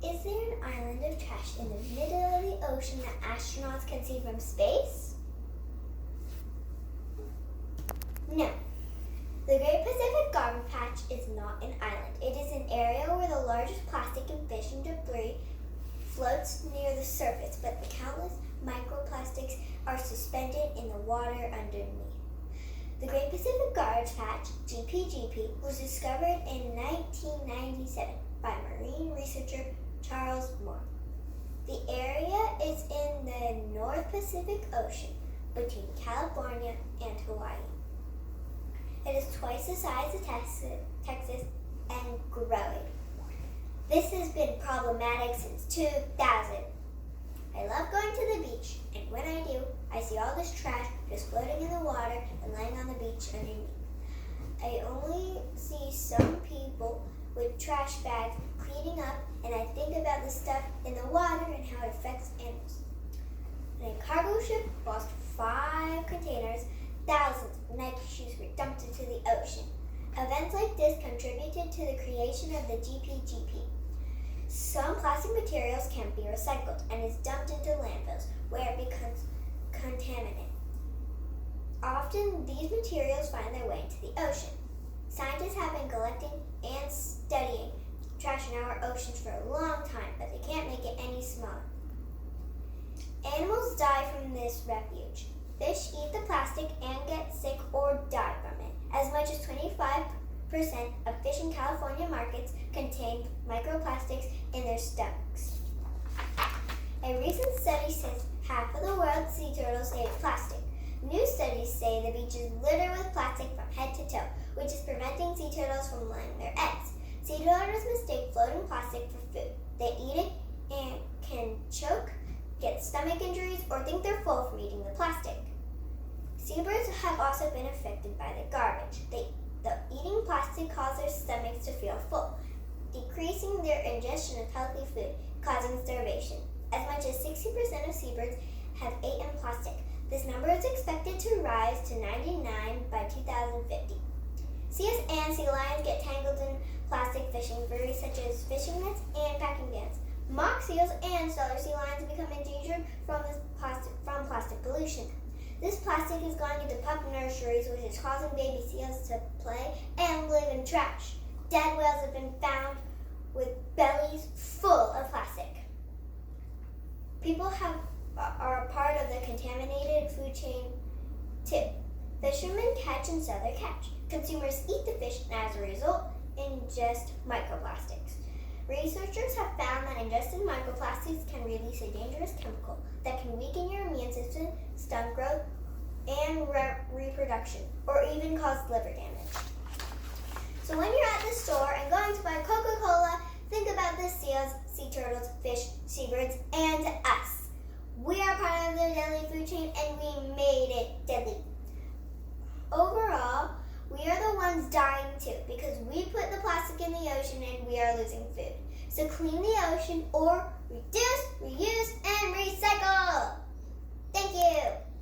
Is there an island of trash in the middle of the ocean that astronauts can see from space? No. The Great Pacific Garbage Patch is not an island. It is an area where the largest plastic and fish and debris floats near the surface, but the countless microplastics are suspended in the water underneath. The Great Pacific Garbage Patch, GPGP, was discovered in 1997 by marine researcher Charles Moore. The area is in the North Pacific Ocean between California and Hawaii. It is twice the size of Texas and growing. This has been problematic since 2000. I love going to the beach, and when I do, I see all this trash just floating in the water and laying on the beach underneath. I only see some people with trash bags cleaning up, and I think about the stuff in the water and how it affects animals. And a cargo ship lost 5 containers. Thousands of Nike shoes were dumped into the ocean. Events like this contributed to the creation of the GPGP. Some plastic materials can't be recycled and is dumped into landfills where it becomes contaminated. Often these materials find their way into the ocean. Scientists have been collecting and studying trash in our oceans for a long time, but they can't make it any smaller. Animals die from this refuge. Fish eat the plastic and get sick or die from it. As much as 25% of fish in California markets contain microplastics in their stomachs. A recent study says half of the world's sea turtles ate plastic. New studies say the beaches litter with plastic from head to toe, which is preventing sea turtles from laying their eggs. Sea turtles mistake floating plastic for food. They eat it and can choke, get stomach injuries, or think they're full from eating the plastic. Seabirds have also been affected by the garbage. The eating plastic causes their stomachs to feel full, decreasing their ingestion of healthy food, causing starvation. As much as 60% of seabirds have eaten plastic. This number is expected to rise to 99 by 2050. Seals and sea lions get tangled in plastic fishing furries such as fishing nets and packing bands. Mock seals and stellar sea lions become endangered from plastic pollution. This plastic is going into pup nurseries, which is causing baby seals to play and live in trash. Dead whales have been found with bellies full of plastic. People are a part of the contaminated food chain too. Fishermen catch and sell their catch. Consumers eat the fish and as a result, ingest microplastics. Researchers have found that ingested microplastics can release a dangerous chemical that can weaken your immune system, stunt growth, and reproduction, or even cause liver damage. So when you're at the store and going to buy Coca-Cola, think about the seals, sea turtles, fish, seabirds, and us. We are part of the deadly food chain, and we made it deadly. Overall, we are the ones dying too, because we put the plastic in the ocean and we are losing food. So clean the ocean or reduce, reuse, and recycle. Thank you.